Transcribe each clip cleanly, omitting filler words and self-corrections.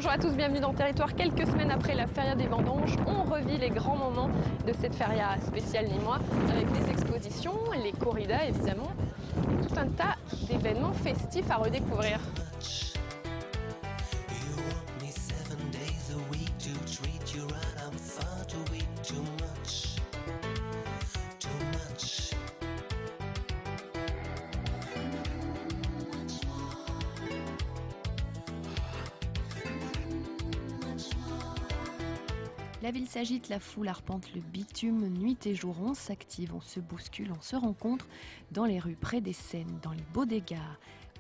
Bonjour à tous, bienvenue dans Territoire. Quelques semaines après la Feria des Vendanges, on revit les grands moments de cette Feria spéciale nîmois avec les expositions, les corridas évidemment, et tout un tas d'événements festifs à redécouvrir. La ville s'agite, la foule arpente le bitume, nuit et jour on s'active, on se bouscule, on se rencontre dans les rues, près des scènes, dans les bodegas,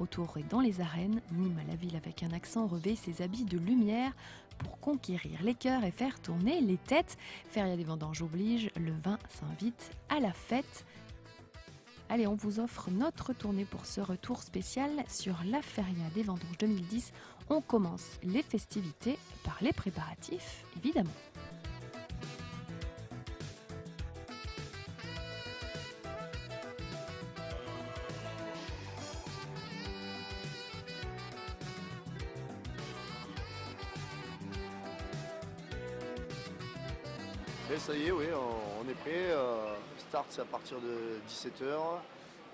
autour et dans les arènes. Nîmes, la ville avec un accent, revêt ses habits de lumière pour conquérir les cœurs et faire tourner les têtes. Feria des Vendanges oblige, le vin s'invite à la fête. Allez, on vous offre notre tournée pour ce retour spécial sur la Feria des Vendanges 2010. On commence les festivités par les préparatifs, évidemment. Et ça y est, oui, on est prêt. Start, c'est à partir de 17h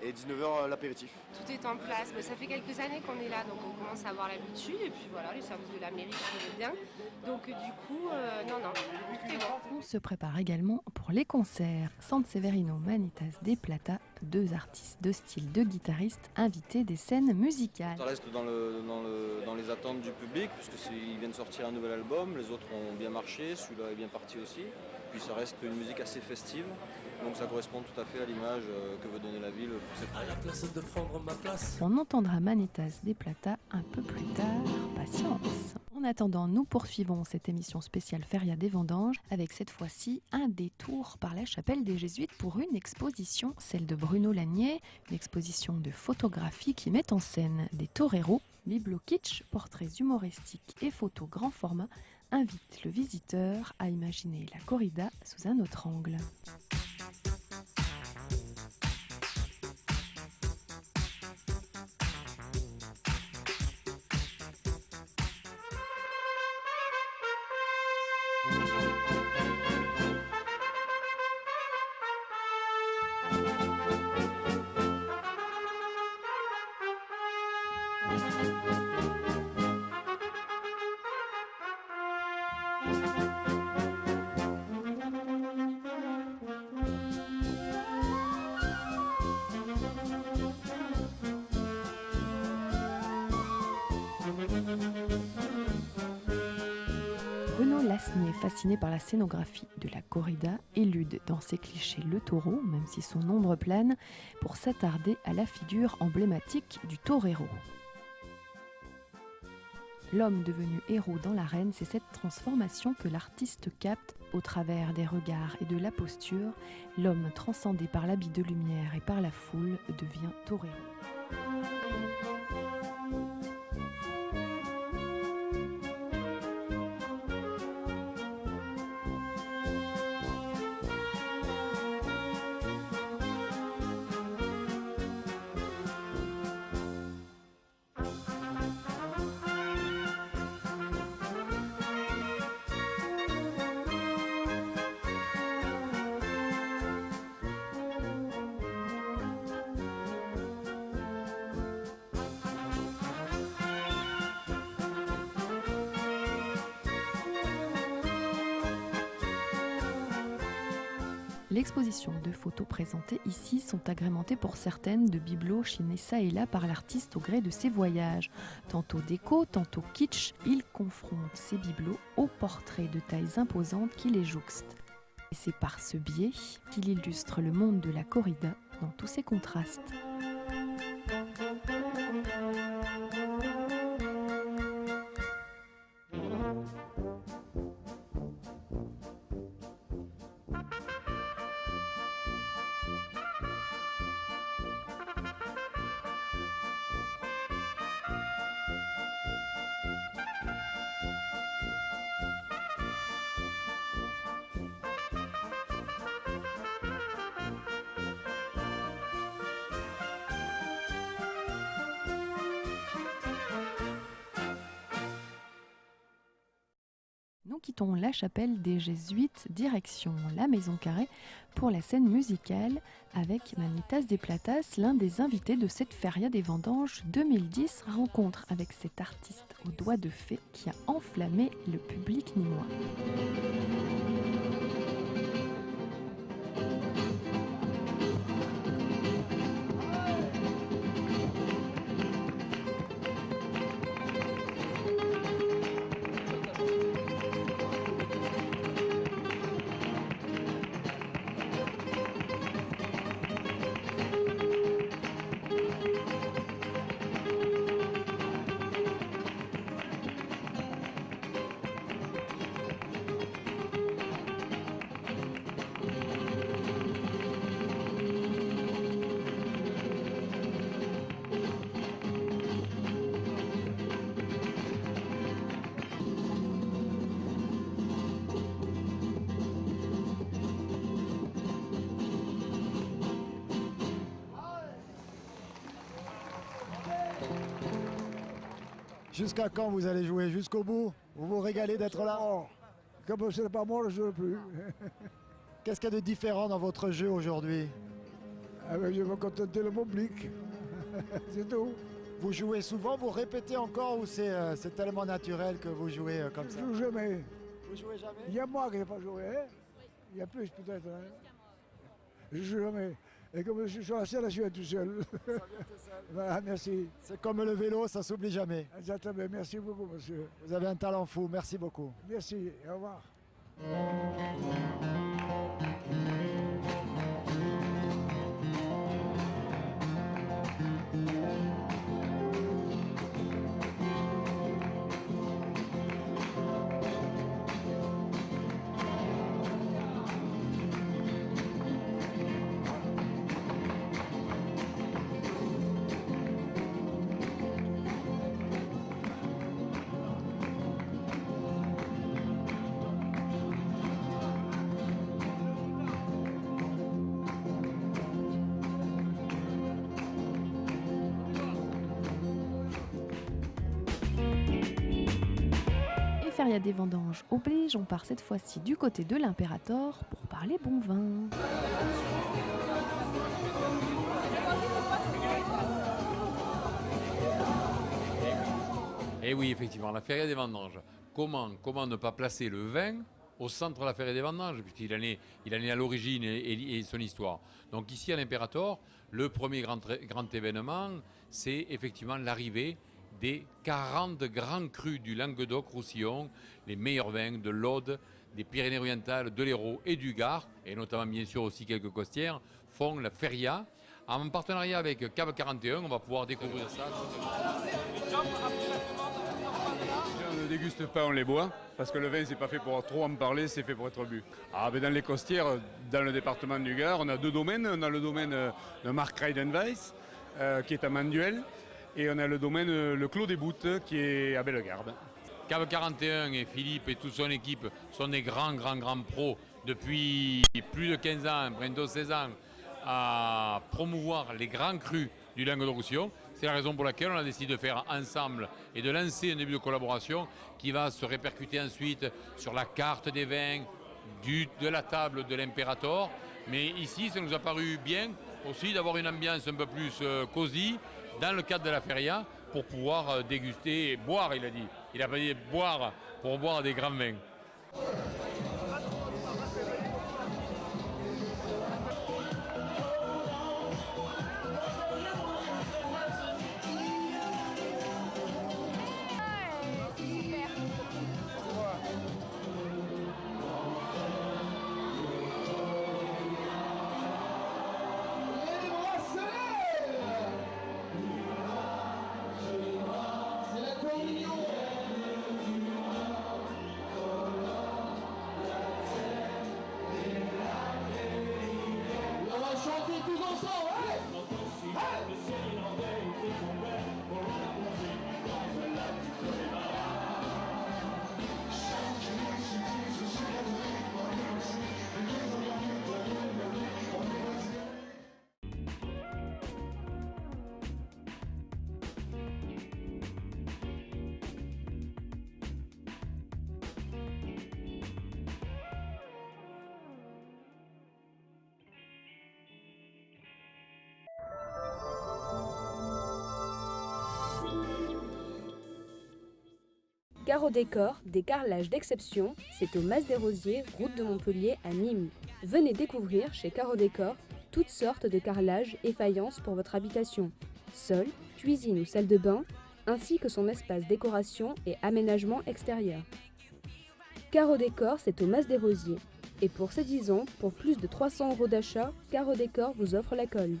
et 19h l'apéritif. Tout est en place. Ça fait quelques années qu'on est là, donc on commence à avoir l'habitude. Et puis voilà, les services de la mairie sont bien. Donc du coup, non, tout est bon. On se prépare également pour les concerts. San Severino Manitas de Plata, deux artistes de style, deux guitaristes invités des scènes musicales. Ça reste dans les attentes du public, puisqu'ils viennent sortir un nouvel album, les autres ont bien marché, celui-là est bien parti aussi. Puis ça reste une musique assez festive, donc ça correspond tout à fait à l'image que veut donner la ville pour cette à la place de prendre ma place. On entendra Manitas de Plata un peu plus tard, patience. En attendant, nous poursuivons cette émission spéciale Feria des Vendanges avec cette fois-ci un détour par la chapelle des Jésuites pour une exposition, celle de Bruno Lanier, une exposition de photographie qui met en scène des toreros. Biblo kitsch, portraits humoristiques et photos grand format invite le visiteur à imaginer la corrida sous un autre angle. Bruno Lasnier, fasciné par la scénographie de la corrida, élude dans ses clichés le taureau, même si son ombre plane, pour s'attarder à la figure emblématique du torero. L'homme devenu héros dans l'arène, c'est cette transformation que l'artiste capte au travers des regards et de la posture. L'homme transcendé par l'habit de lumière et par la foule devient torero. L'exposition de photos présentées ici sont agrémentées pour certaines de bibelots chinés ça et là par l'artiste au gré de ses voyages. Tantôt déco, tantôt kitsch, il confronte ces bibelots aux portraits de tailles imposantes qui les jouxtent. Et c'est par ce biais qu'il illustre le monde de la corrida dans tous ses contrastes. quittons la chapelle des Jésuites, direction la Maison Carrée pour la scène musicale avec Manitas de Platas, l'un des invités de cette Feria des Vendanges 2010, rencontre avec cet artiste aux doigts de fée qui a enflammé le public nîmois. Jusqu'à quand vous allez jouer? Jusqu'au bout? Vous vous régalez d'être là? Comme ce n'est pas moi, je ne joue plus. Qu'est-ce qu'il y a de différent dans votre jeu aujourd'hui? Je vais contenter le public. C'est tout. Vous jouez souvent, vous répétez encore ou c'est tellement naturel que vous jouez comme ça? Je ne joue jamais. Vous jouez jamais? Il y a moi qui n'ai pas joué. Hein? Il y a plus peut-être. Hein? Je ne joue jamais. Et comme je suis sur la scène, je suis tout seul. Ça vient tout seul. Voilà, merci. C'est comme le vélo, ça s'oublie jamais. Exactement. Merci beaucoup, monsieur. Vous avez un talent fou, merci beaucoup. Merci. Au revoir. Feria des Vendanges oblige, on part cette fois-ci du côté de l'Impérator pour parler bon vin. Et oui, effectivement, la Feria des Vendanges. Comment ne pas placer le vin au centre de la Feria des Vendanges, puisqu'il en est à l'origine et son histoire. Donc ici à l'Impérator, le premier grand événement, c'est effectivement l'arrivée des 40 grands crus du Languedoc-Roussillon, les meilleurs vins de l'Aude, des Pyrénées-Orientales, de l'Hérault et du Gard, et notamment bien sûr aussi quelques costières, font la Feria. En partenariat avec Cave 41, on va pouvoir découvrir ça. On ne déguste pas, on les boit, parce que le vin, c'est pas fait pour trop en parler, c'est fait pour être bu. Dans les costières, dans le département du Gard, on a deux domaines. On a le domaine de Marc Reidenweiss, qui est à Manduel, et on a le domaine le Clos des Boutes, qui est à Bellegarde. Cave 41 et Philippe et toute son équipe sont des grands pros depuis plus de 15 ans, bientôt 16 ans, à promouvoir les grands crus du Languedoc-Roussillon. C'est la raison pour laquelle on a décidé de faire ensemble et de lancer un début de collaboration qui va se répercuter ensuite sur la carte des vins de la table de l'Impérator. Mais ici, ça nous a paru bien aussi d'avoir une ambiance un peu plus cosy dans le cadre de la feria pour pouvoir déguster et boire, il a dit. Il n'a pas dit boire pour boire des grands vins. Caro Décor, des carrelages d'exception, c'est au Mas des Rosiers, route de Montpellier à Nîmes. Venez découvrir chez Caro Décor toutes sortes de carrelages et faïences pour votre habitation. Sol, cuisine ou salle de bain, ainsi que son espace décoration et aménagement extérieur. Caro Décor, c'est au Mas des Rosiers. Et pour ces 10 ans, pour plus de 300 € d'achat, Caro Décor vous offre la colle.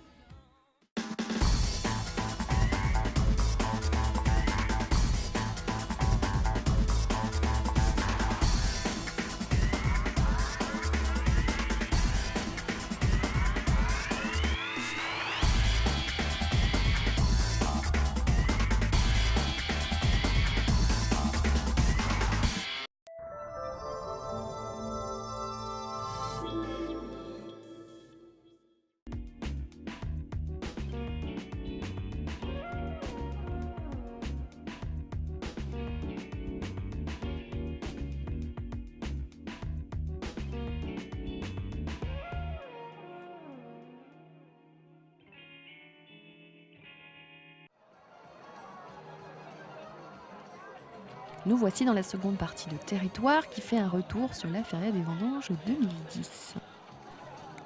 Nous voici dans la seconde partie de Territoire qui fait un retour sur la Feria des Vendanges 2010.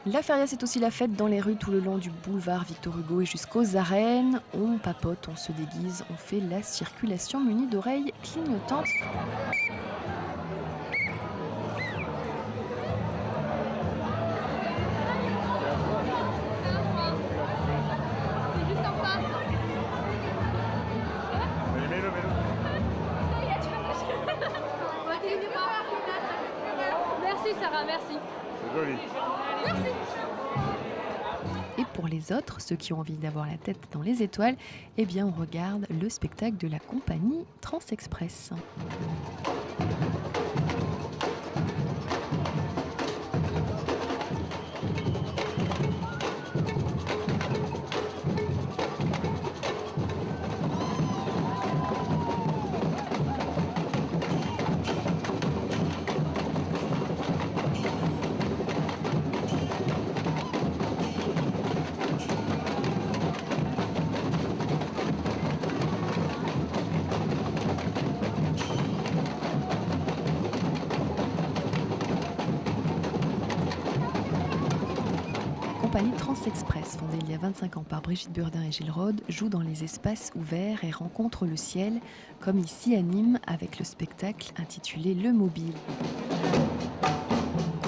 La Feria, c'est aussi la fête dans les rues tout le long du boulevard Victor Hugo et jusqu'aux arènes. On papote, on se déguise, on fait la circulation munie d'oreilles clignotantes. Merci Sarah, merci. C'est joli. Merci. Et pour les autres, ceux qui ont envie d'avoir la tête dans les étoiles, eh bien on regarde le spectacle de la compagnie Transexpress. La compagnie Transexpress, fondée il y a 25 ans par Brigitte Burdin et Gilles Rode, joue dans les espaces ouverts et rencontre le ciel, comme ici à Nîmes avec le spectacle intitulé Le Mobile.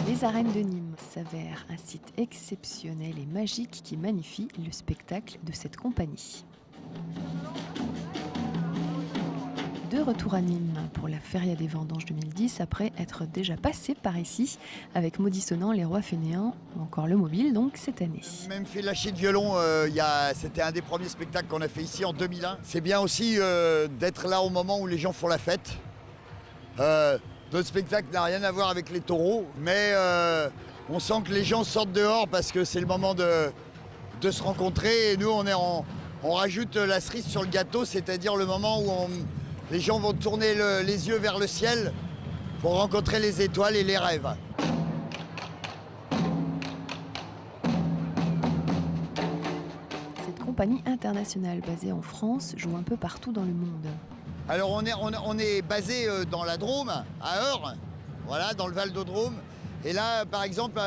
Les arènes de Nîmes s'avèrent un site exceptionnel et magique qui magnifie le spectacle de cette compagnie. De retour à Nîmes pour la Feria des Vendanges 2010 après être déjà passé par ici avec Maudissonnant, Les Rois Fainéants ou encore Le Mobile donc cette année. Même fait lâcher de violon, c'était un des premiers spectacles qu'on a fait ici en 2001. C'est bien aussi d'être là au moment où les gens font la fête. Notre spectacle n'a rien à voir avec les taureaux, mais on sent que les gens sortent dehors parce que c'est le moment de se rencontrer et nous on rajoute la cerise sur le gâteau, c'est-à-dire le moment où les gens vont tourner les yeux vers le ciel pour rencontrer les étoiles et les rêves. Cette compagnie internationale basée en France joue un peu partout dans le monde. Alors on est basé dans la Drôme, à Eure, voilà, dans le Val de Drôme. Et là, par exemple,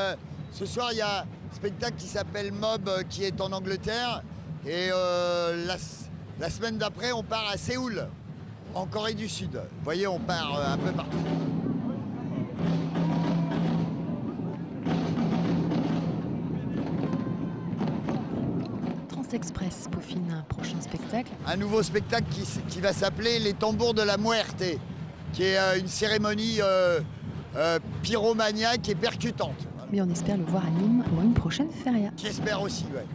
ce soir, il y a un spectacle qui s'appelle Mob qui est en Angleterre. Et la semaine d'après, on part à Séoul, en Corée du Sud. Vous voyez, on part un peu partout. Transexpress peaufine un prochain spectacle. Un nouveau spectacle qui va s'appeler Les Tambours de la Muerte, qui est une cérémonie pyromaniaque et percutante. Mais on espère le voir à Nîmes pour une prochaine feria. J'espère aussi, ouais.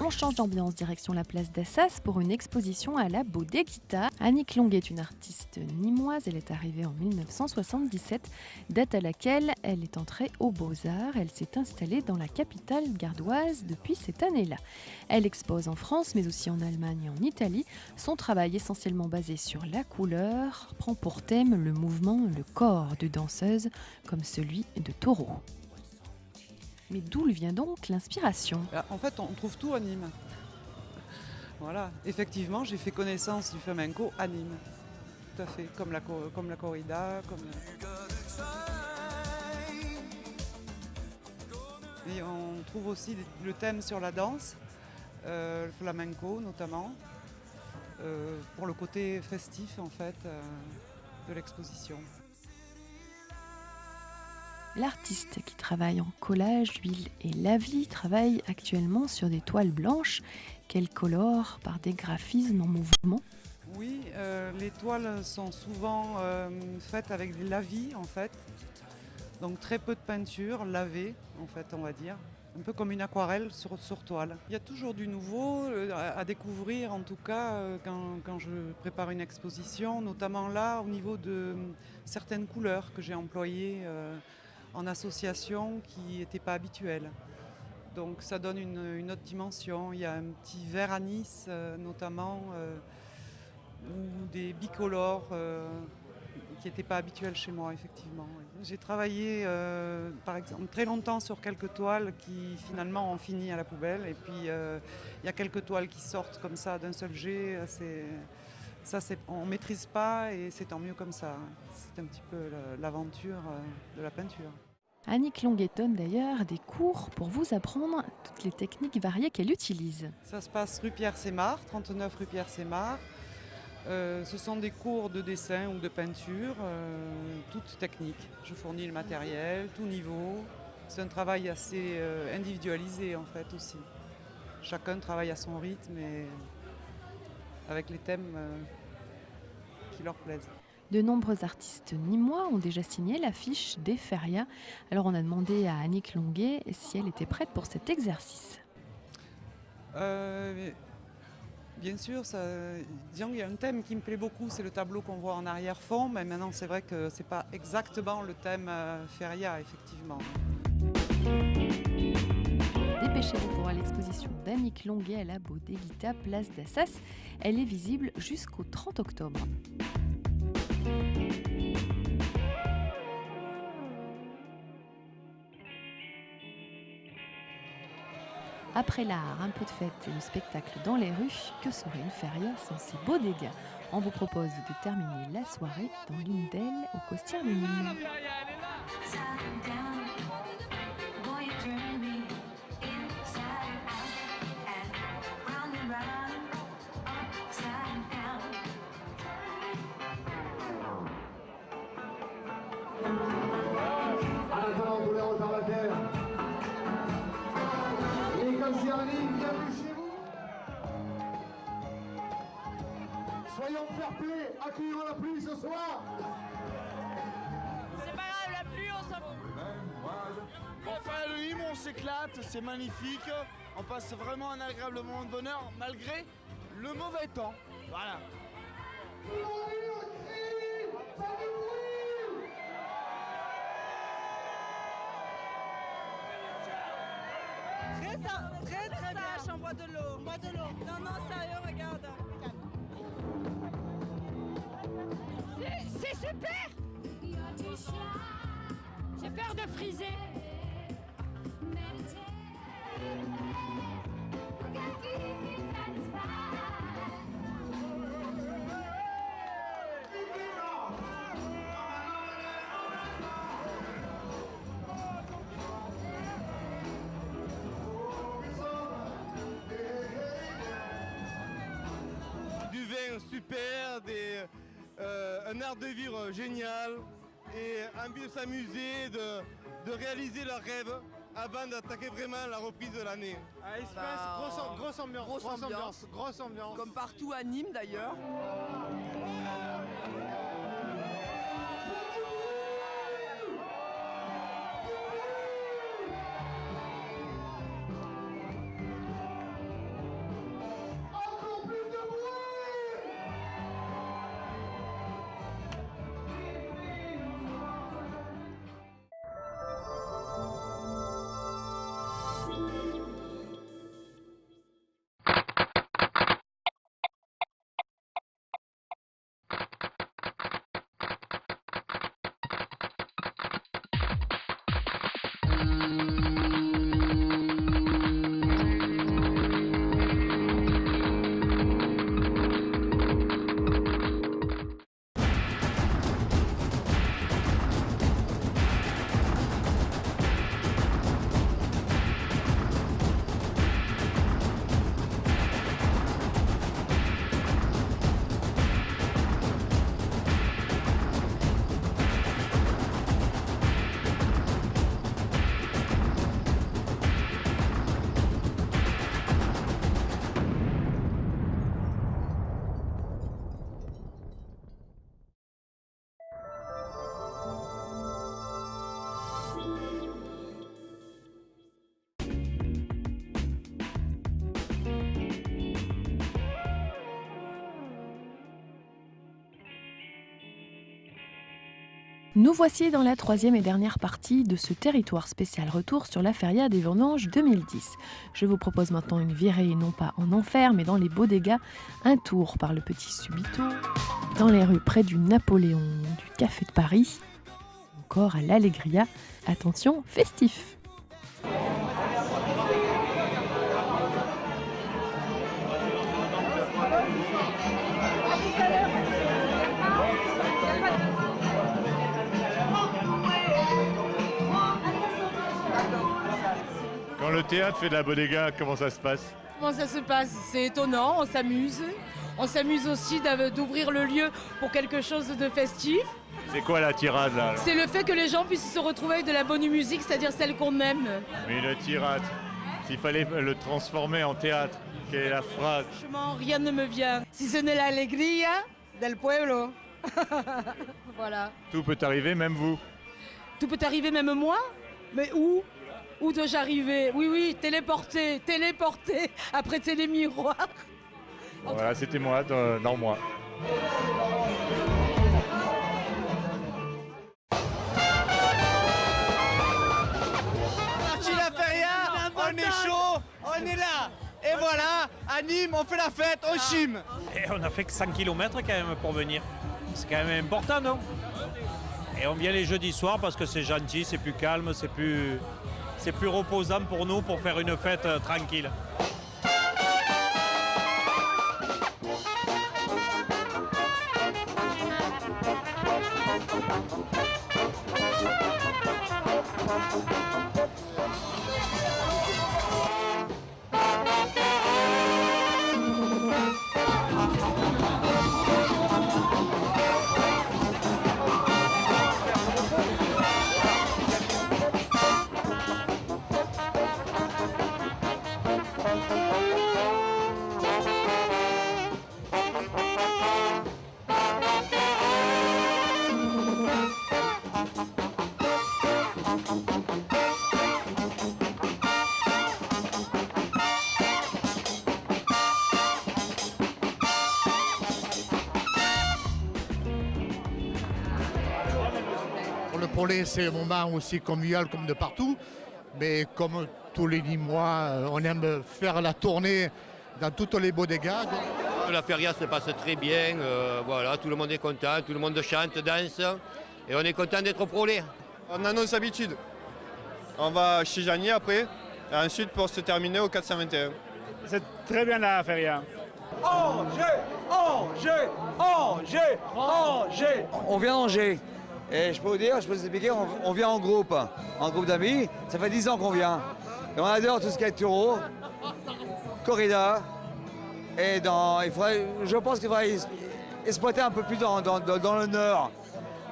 On change d'ambiance, direction la place d'Assas pour une exposition à la Bodeguita. Annick Longuet est une artiste nîmoise. Elle est arrivée en 1977, date à laquelle elle est entrée aux Beaux-Arts. Elle s'est installée dans la capitale gardoise depuis cette année-là. Elle expose en France, mais aussi en Allemagne et en Italie. Son travail, essentiellement basé sur la couleur, prend pour thème le mouvement, le corps de danseuse, comme celui de Taureau. Mais d'où vient donc l'inspiration ? En fait, on trouve tout à Nîmes. Voilà, effectivement, j'ai fait connaissance du flamenco à Nîmes. Tout à fait, comme la corrida, Et on trouve aussi le thème sur la danse, le flamenco notamment, pour le côté festif en fait de l'exposition. L'artiste qui travaille en collage, huile et lavis travaille actuellement sur des toiles blanches qu'elle colore par des graphismes en mouvement. Oui, les toiles sont souvent faites avec des lavis en fait, donc très peu de peinture, lavée en fait on va dire, un peu comme une aquarelle sur toile. Il y a toujours du nouveau à découvrir en tout cas quand je prépare une exposition, notamment là au niveau de certaines couleurs que j'ai employées en association qui n'étaient pas habituelles. Donc ça donne une autre dimension. Il y a un petit vert anis notamment, ou des bicolores qui n'étaient pas habituels chez moi effectivement. J'ai travaillé par exemple très longtemps sur quelques toiles qui finalement ont fini à la poubelle. Et puis il y a quelques toiles qui sortent comme ça d'un seul jet. On ne maîtrise pas et c'est tant mieux comme ça. C'est un petit peu l'aventure de la peinture. Annick Longuet donne d'ailleurs des cours pour vous apprendre toutes les techniques variées qu'elle utilise. Ça se passe rue Pierre-Sémar, 39 rue Pierre-Sémar. Ce sont des cours de dessin ou de peinture, toutes techniques. Je fournis le matériel, tout niveau. C'est un travail assez individualisé en fait aussi. Chacun travaille à son rythme et avec les thèmes qui leur plaisent. De nombreux artistes nîmois ont déjà signé l'affiche des férias. Alors on a demandé à Annick Longuet si elle était prête pour cet exercice. Bien sûr, disons qu'il y a un thème qui me plaît beaucoup, c'est le tableau qu'on voit en arrière-fond, mais maintenant c'est vrai que ce n'est pas exactement le thème feria, effectivement. Dépêchez-vous pour voir l'exposition d'Annick Longuet à la Bodeguita, place d'Assas. Elle est visible jusqu'au 30 octobre. Après l'art, un peu de fête et le spectacle dans les rues, que serait une feria sans ces beaux dégâts ? On vous propose de terminer la soirée dans l'une d'elles au Costières de Nîmes. Soyons fair-play, accueillons la pluie ce soir. C'est pas grave, la pluie, on s'en fout. Bon, enfin, le Nîmes, on s'éclate, c'est magnifique. On passe vraiment un agréable moment de bonheur, malgré le mauvais temps. Voilà. Très sage, on boit de l'eau. Non, sérieux, regarde. C'est super. J'ai peur de friser. Du vin super, un art de vivre génial et envie de s'amuser, de réaliser leurs rêves avant d'attaquer vraiment la reprise de l'année. Grosse ambiance. Comme partout à Nîmes d'ailleurs. Nous voici dans la troisième et dernière partie de ce territoire spécial retour sur la Feria des Vendanges 2010. Je vous propose maintenant une virée non pas en enfer mais dans les Bodegas, un tour par le Petit Subito, dans les rues près du Napoléon, du Café de Paris, encore à l'Allegria. Attention, festif! Quand le théâtre fait de la bodega, comment ça se passe? Comment ça se passe? C'est étonnant, on s'amuse. On s'amuse aussi d'ouvrir le lieu pour quelque chose de festif. C'est quoi la tirade là? C'est le fait que les gens puissent se retrouver avec de la bonne musique, c'est-à-dire celle qu'on aime. Mais une tirade, s'il fallait le transformer en théâtre, quelle est la phrase? Franchement, rien ne me vient. Si ce n'est l'alegría del pueblo. Voilà. Tout peut arriver, même vous. Tout peut arriver, même moi? Mais où? Où dois-je arriver? Oui, téléporté, après télémiroir. Voilà, c'était moi, dans moi. Parti la feria, on est chaud, on est là. Et voilà, à Nîmes, on fait la fête, on chime. Et on a fait que 100 km quand même pour venir. C'est quand même important, non? Et on vient les jeudis soirs parce que c'est gentil, c'est plus calme, c'est plus reposant pour nous pour faire une fête tranquille. Le Pollet, c'est un moment aussi convivial comme de partout, mais comme tous les 10 mois, on aime faire la tournée dans toutes les bodegas. La feria se passe très bien, voilà, tout le monde est content, tout le monde chante, danse, et on est content d'être au Pollet. On a nos habitudes. On va chez Jani après, et ensuite pour se terminer au 421. C'est très bien la feria. Angers. On vient d'Angers. Et je peux vous expliquer, on vient en groupe d'amis. Ça fait 10 ans qu'on vient. Et on adore tout ce qui est taureau, corrida. Et je pense qu'il faudrait exploiter un peu plus dans le Nord.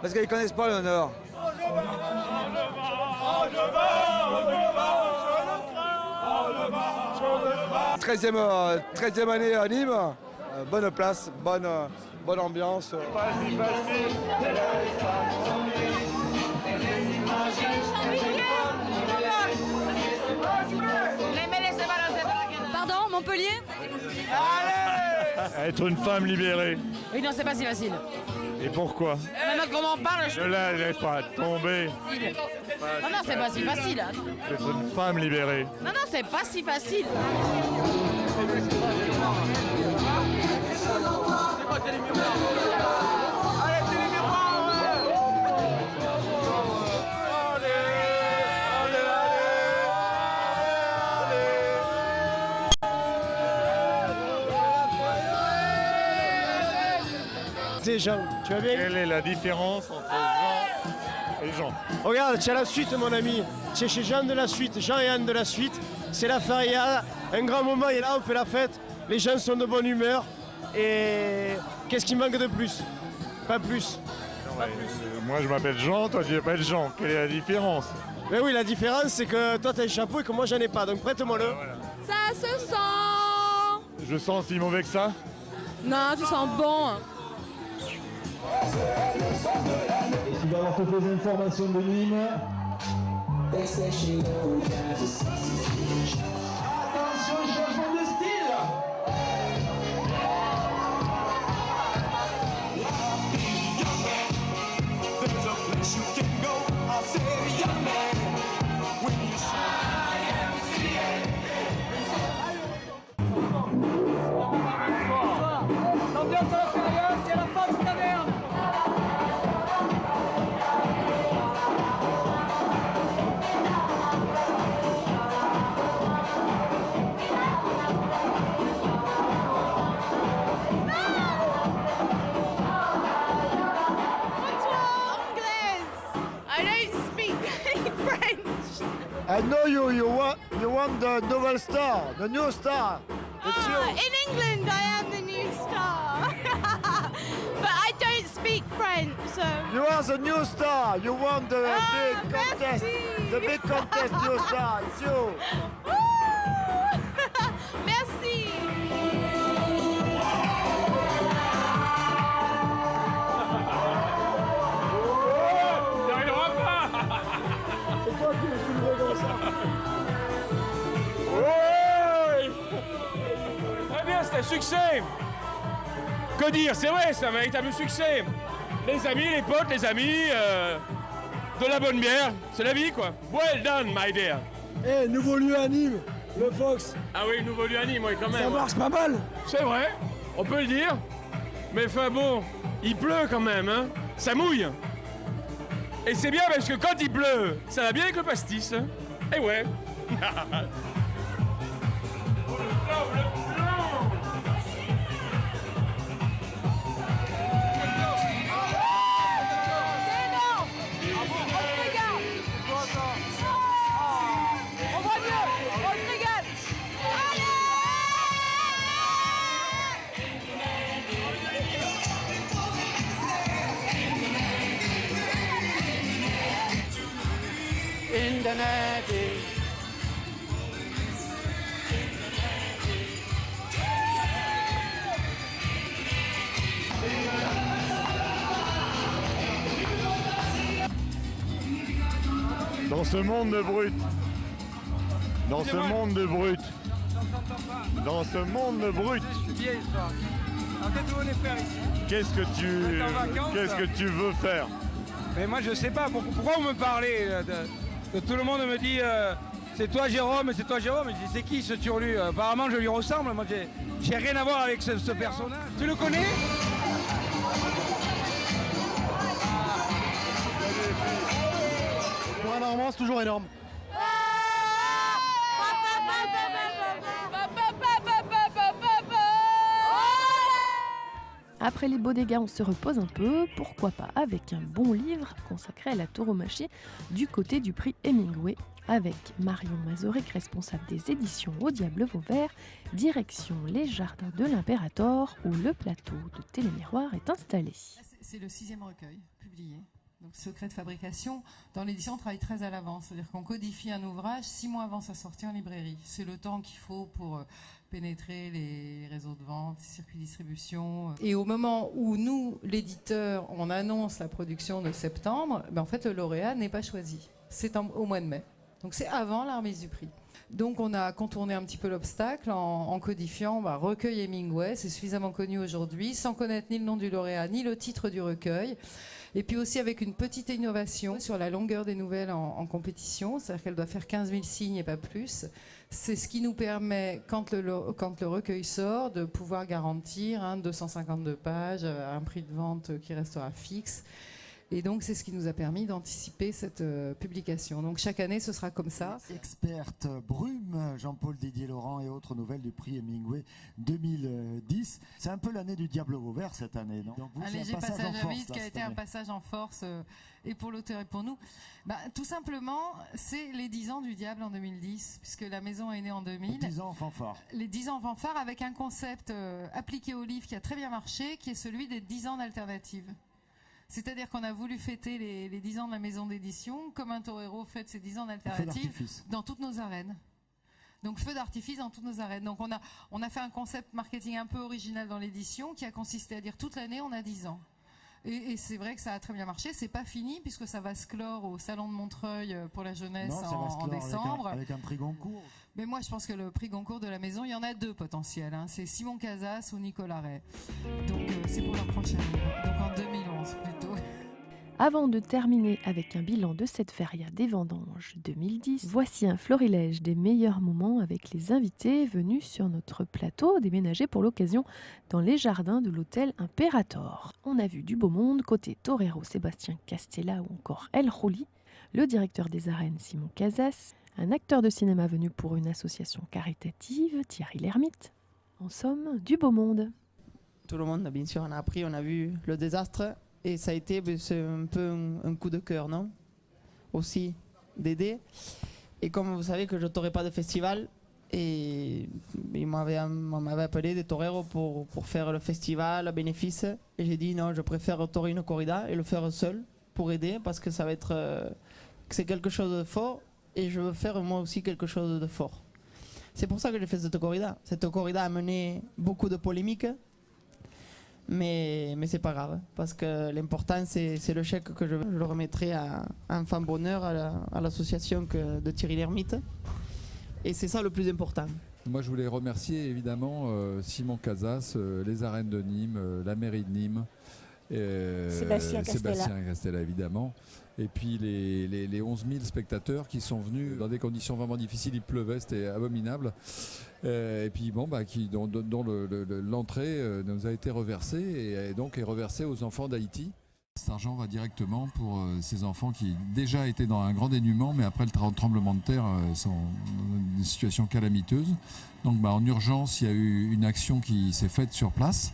Parce qu'ils ne connaissent pas le Nord. 13e année à Nîmes. Bonne place, bonne ambiance. Pardon, Montpellier? Être une femme libérée. Oui, non, c'est pas si facile. Et pourquoi? Maintenant qu'on en parle, Ne la laisse pas tomber. Non, c'est pas si facile. Être une femme libérée. Non, c'est pas si facile. Jean, tu vas bien? Quelle est la différence entre Jean et Jean? Regarde, tu as la suite mon ami. Tu es chez Jean de la suite, Jean et Anne de la suite. C'est la feria, un grand moment, et là on fait la fête. Les gens sont de bonne humeur. Et qu'est-ce qui manque de plus? Pas plus. Moi je m'appelle Jean, toi tu t'appelles Jean. Quelle est la différence? Mais oui, la différence c'est que toi tu as un chapeau et que moi j'en ai pas. Donc prête-moi-le. Voilà. Ça se sent. Je sens si mauvais que ça? Non, tu sens bon. Et tu vas avoir toutes les informations de Nîmes. Attention, changement de style. There's a place you L'ambiance à la feria, c'est la Fox Taverne. I don't speak French. I know you want the novel star, the new star. It's you. In England, I am the new star. But I don't speak French, so. You are the new star. You won the big contest. The big contest new star. It's you. Merci. C'est toi qui me soulevais comme ça. Très bien, c'est un succès. Que dire, c'est vrai, c'est un véritable succès. Les amis, les potes, les amis, de la bonne bière, c'est la vie quoi. Well done, my dear. Eh, nouveau lieu à Nîmes, le Fox. Ah oui, nouveau lieu à Nîmes, oui, quand même. Ça marche pas mal. C'est vrai, on peut le dire. Mais enfin bon, il pleut quand même, hein. Ça mouille. Et c'est bien parce que quand il pleut, ça va bien avec le pastis. Hein. Et ouais. Dans ce monde de brut. Dans ce monde de brut. Dans ce monde de brut. Qu'est-ce que tu veux faire? Mais moi je sais pas, pourquoi vous me parlez de tout le monde me dit c'est toi Jérôme, c'est toi Jérôme. Je dis c'est qui ce turlu? Apparemment je lui ressemble, moi j'ai rien à voir avec ce personnage. Tu le connais? Pour un Normand, c'est toujours énorme. Après les beaux dégâts, on se repose un peu, pourquoi pas avec un bon livre consacré à la tauromachie du côté du prix Hemingway, avec Marion Mazorek, responsable des éditions Au Diable Vauvert, direction les jardins de l'Impérator, où le plateau de Télémiroir est installé. C'est le 6e recueil publié. Donc, secret de fabrication. Dans l'édition, on travaille très à l'avance. C'est-à-dire qu'on codifie un ouvrage 6 mois avant sa sortie en librairie. C'est le temps qu'il faut pour pénétrer les réseaux de vente, les circuits de distribution. Et au moment où nous, l'éditeur, on annonce la production de septembre, ben en fait, le lauréat n'est pas choisi. C'est au mois de mai. Donc, c'est avant la remise du prix. Donc on a contourné un petit peu l'obstacle en codifiant recueil Hemingway, c'est suffisamment connu aujourd'hui, sans connaître ni le nom du lauréat, ni le titre du recueil. Et puis aussi avec une petite innovation sur la longueur des nouvelles en compétition, c'est-à-dire qu'elle doit faire 15 000 signes et pas plus. C'est ce qui nous permet, quand le recueil sort, de pouvoir garantir 252 pages, un prix de vente qui restera fixe. Et donc, c'est ce qui nous a permis d'anticiper cette publication. Donc, chaque année, ce sera comme ça. Experte Brume, Jean-Paul Didier-Laurent et autres nouvelles du prix Hemingway 2010. C'est un peu l'année du Diable Vauvert cette année, non? Donc, un léger passage à vide qui a été un passage en force, et pour l'auteur et pour nous. Tout simplement, c'est les 10 ans du Diable en 2010, puisque la maison est née en 2000. Les 10 ans en fanfare. Les 10 ans en fanfare avec un concept appliqué au livre qui a très bien marché, qui est celui des 10 ans d'alternative. C'est-à-dire qu'on a voulu fêter les 10 ans de la maison d'édition comme un torero fête ses 10 ans d'alternative dans toutes nos arènes. Donc feu d'artifice dans toutes nos arènes. Donc on a fait un concept marketing un peu original dans l'édition qui a consisté à dire toute l'année on a 10 ans. Et c'est vrai que ça a très bien marché. C'est pas fini puisque ça va se clore au salon de Montreuil pour la jeunesse en décembre. Avec un prix Goncourt. Mais moi je pense que le prix Goncourt de la maison, il y en a 2 potentiels. C'est Simon Casas ou Nicolas Ray. Donc c'est pour la prochaine. Donc en 2011 plutôt. Avant de terminer avec un bilan de cette feria des vendanges 2010, voici un florilège des meilleurs moments avec les invités venus sur notre plateau déménagé pour l'occasion dans les jardins de l'hôtel Imperator. On a vu du beau monde côté torero Sébastien Castella ou encore El Juli, le directeur des arènes Simon Casas, un acteur de cinéma venu pour une association caritative, Thierry Lhermitte. En somme, du beau monde. Tout le monde, bien sûr, on a appris, on a vu le désastre. Et ça a été c'est un peu un coup de cœur, non? Aussi, d'aider. Et comme vous savez que je ne torerai pas de festival, et on m'avait appelé des toreros pour faire le festival, le bénéfice. Et j'ai dit non, je préfère torer une corrida et le faire seul pour aider parce que ça va être... c'est quelque chose de fort et je veux faire moi aussi quelque chose de fort. C'est pour ça que j'ai fait cette corrida. Cette corrida a mené beaucoup de polémiques. Mais c'est pas grave, parce que l'important c'est le chèque que je le remettrai à Enfant Bonheur, à l'association de Thierry Lhermitte. Et c'est ça le plus important. Moi je voulais remercier évidemment Simon Casas, les arènes de Nîmes, la mairie de Nîmes, Sébastien Castella évidemment. Et puis les 11 000 spectateurs qui sont venus dans des conditions vraiment difficiles, il pleuvait, c'était abominable. Et puis bon, dont l'entrée nous a été reversée et donc est reversée aux enfants d'Haïti. Cet argent va directement pour ces enfants qui déjà étaient dans un grand dénuement, mais après le tremblement de terre sont dans une situation calamiteuse. Donc en urgence, il y a eu une action qui s'est faite sur place.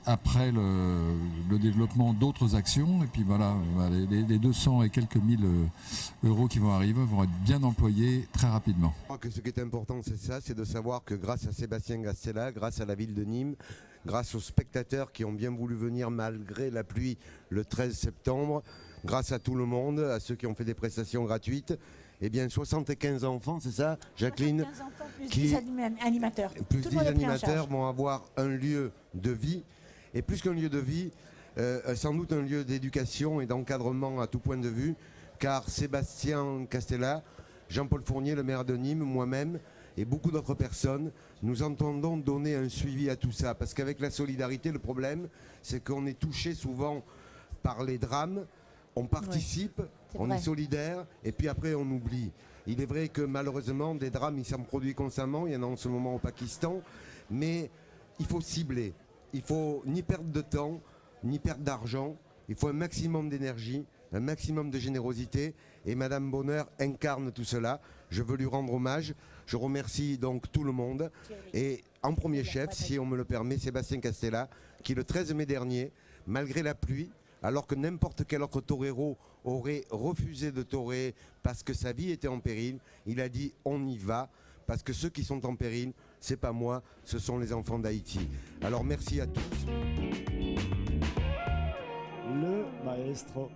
Après le développement d'autres actions, et puis voilà, les 200 et quelques mille euros qui vont arriver vont être bien employés très rapidement. Je crois que ce qui est important, c'est ça, c'est de savoir que grâce à Sébastien Castella, grâce à la ville de Nîmes, grâce aux spectateurs qui ont bien voulu venir malgré la pluie le 13 septembre, grâce à tout le monde, à ceux qui ont fait des prestations gratuites, eh bien 75 enfants, c'est ça, Jacqueline? 75 enfants plus 10 animateurs. Plus 10 animateurs vont avoir un lieu de vie. Et plus qu'un lieu de vie, sans doute un lieu d'éducation et d'encadrement à tout point de vue, car Sébastien Castella, Jean-Paul Fournier, le maire de Nîmes, moi-même et beaucoup d'autres personnes, nous entendons donner un suivi à tout ça. Parce qu'avec la solidarité, le problème, c'est qu'on est touché souvent par les drames, on participe, on est solidaire, et puis après on oublie. Il est vrai que malheureusement, des drames, ils s'en produisent constamment, il y en a en ce moment au Pakistan, mais il faut cibler. Il ne faut ni perdre de temps, ni perdre d'argent. Il faut un maximum d'énergie, un maximum de générosité. Et Madame Bonheur incarne tout cela. Je veux lui rendre hommage. Je remercie donc tout le monde. Et en premier chef, si on me le permet, Sébastien Castella, qui le 13 mai dernier, malgré la pluie, alors que n'importe quel autre torero aurait refusé de torer parce que sa vie était en péril, il a dit on y va. Parce que ceux qui sont en péril, c'est pas moi, ce sont les enfants d'Haïti. Alors merci à tous. Le maestro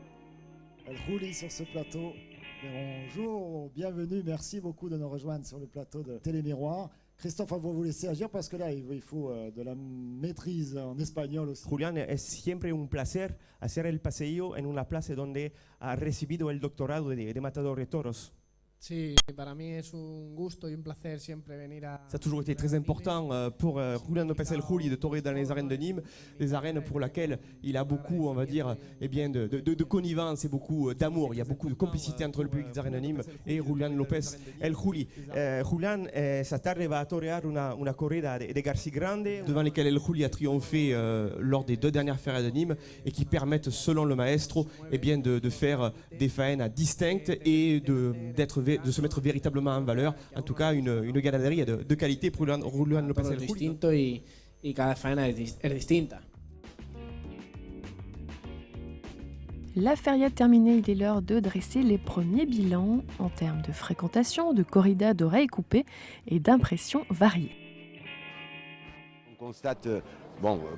El Juli sur ce plateau. Bonjour, bienvenue, merci beaucoup de nous rejoindre sur le plateau de Télémiroir. Christophe, on va vous laisser agir parce que là, il faut de la maîtrise en espagnol aussi. Julián, es siempre un placer hacer el paseo en una plaza donde ha recibido el doctorado de matador de toros. Sí, para mí es un gusto y un placer siempre venir a... Ça a toujours été très important pour Julián López El Juli de torer dans les arènes de Nîmes, des arènes pour lesquelles il a beaucoup, on va dire, eh bien, de connivence et beaucoup d'amour. Il y a beaucoup de complicité entre le public des arènes de Nîmes et Julián López El Juli. Julián, esta tarde va a torear una corrida de Garci Grande, devant lesquelles El Juli a triomphé lors des 2 dernières ferias de Nîmes et qui permettent, selon le maestro, eh bien, de faire des faenas distinctes et de se mettre véritablement en valeur, en tout cas une ganadería de qualité pour Julián López El Juli. Y cada faena es distinta. La feria terminée, il est l'heure de dresser les premiers bilans en termes de fréquentation, de corrida d'oreilles coupées et d'impressions variées. On constate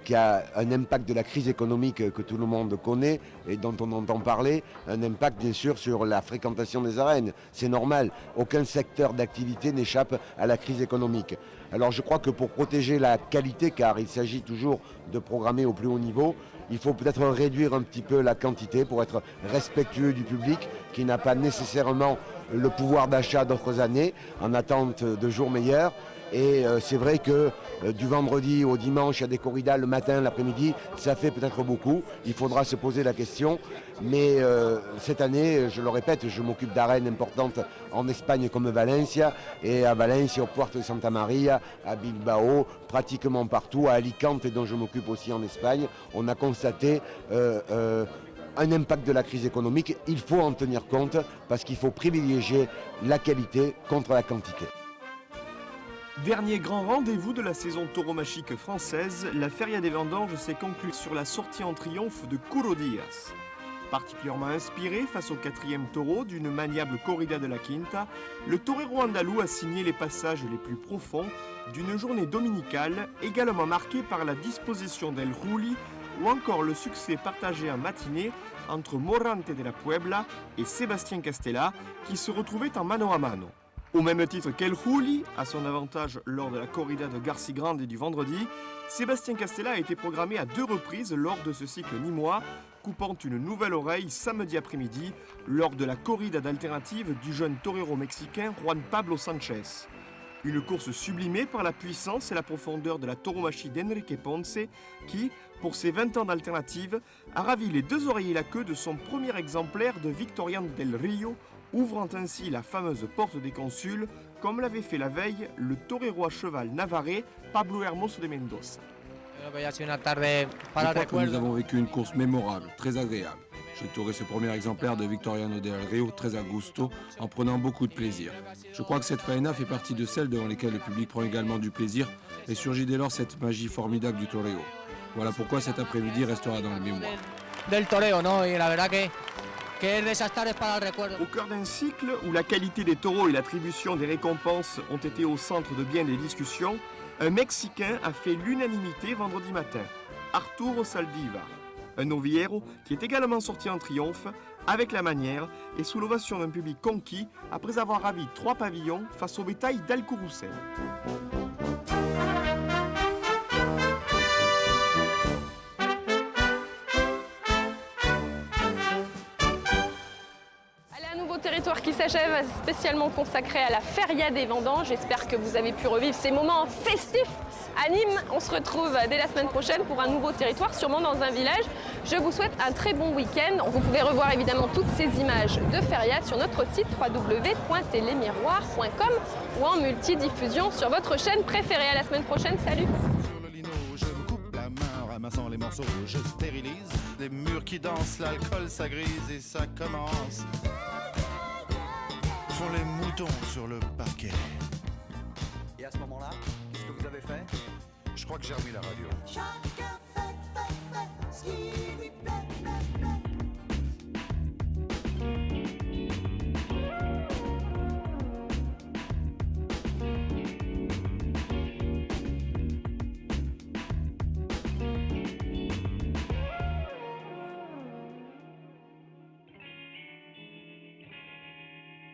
qu'il y a un impact de la crise économique que tout le monde connaît et dont on entend parler, un impact bien sûr sur la fréquentation des arènes. C'est normal, aucun secteur d'activité n'échappe à la crise économique. Alors je crois que pour protéger la qualité, car il s'agit toujours de programmer au plus haut niveau, il faut peut-être réduire un petit peu la quantité pour être respectueux du public qui n'a pas nécessairement le pouvoir d'achat d'autres années en attente de jours meilleurs. Et c'est vrai que du vendredi au dimanche, il y a des corridas le matin, l'après-midi, ça fait peut-être beaucoup. Il faudra se poser la question. Mais cette année, je le répète, je m'occupe d'arènes importantes en Espagne comme Valencia. Et à Valencia, au Puerto de Santa Maria, à Bilbao, pratiquement partout, à Alicante, dont je m'occupe aussi en Espagne, on a constaté un impact de la crise économique. Il faut en tenir compte parce qu'il faut privilégier la qualité contre la quantité. Dernier grand rendez-vous de la saison tauromachique française, la Feria des Vendanges s'est conclue sur la sortie en triomphe de Curro Díaz. Particulièrement inspiré face au 4e taureau d'une maniable corrida de la Quinta, le torero andalou a signé les passages les plus profonds d'une journée dominicale également marquée par la disposition d'El Juli ou encore le succès partagé en matinée entre Morante de la Puebla et Sébastien Castella qui se retrouvaient en mano à mano. Au même titre qu'El Juli, à son avantage lors de la corrida de Garci Grande du vendredi, Sébastien Castella a été programmé à 2 reprises lors de ce cycle nîmois, coupant une nouvelle oreille samedi après-midi lors de la corrida d'alternative du jeune torero mexicain Juan Pablo Sanchez. Une course sublimée par la puissance et la profondeur de la tauromachie d'Enrique Ponce qui, pour ses 20 ans d'alternative, a ravi les 2 oreilles et la queue de son premier exemplaire de Victoriano del Rio, ouvrant ainsi la fameuse porte des consuls, comme l'avait fait la veille le torero à cheval navarrais Pablo Hermoso de Mendoza. Je crois que nous avons vécu une course mémorable, très agréable. J'ai touré ce premier exemplaire de Victoriano del Rio très à gusto, en prenant beaucoup de plaisir. Je crois que cette faena fait partie de celles devant lesquelles le public prend également du plaisir et surgit dès lors cette magie formidable du toreo. Voilà pourquoi cet après-midi restera dans les mémoires. Del toreo, no, y la verdad que Au cœur d'un cycle où la qualité des taureaux et l'attribution des récompenses ont été au centre de bien des discussions, un Mexicain a fait l'unanimité vendredi matin, Arturo Saldívar, un novillero qui est également sorti en triomphe avec la manière et sous l'ovation d'un public conquis après avoir ravi 3 pavillons face au bétail d'Alcurucén. Territoire qui s'achève, spécialement consacré à la Feria des Vendanges. J'espère que vous avez pu revivre ces moments festifs à Nîmes. On se retrouve dès la semaine prochaine pour un nouveau territoire, sûrement dans un village. Je vous souhaite un très bon week-end. Vous pouvez revoir évidemment toutes ces images de Feria sur notre site www.telemiroir.com ou en multidiffusion sur votre chaîne préférée. À la semaine prochaine, salut! Je me coupe la main en ramassant les morceaux, je stérilise les murs qui dansent, l'alcool ça grise et ça commence. Font les moutons sur le parquet. Et à ce moment-là, qu'est-ce que vous avez fait? Je crois que j'ai remis la radio.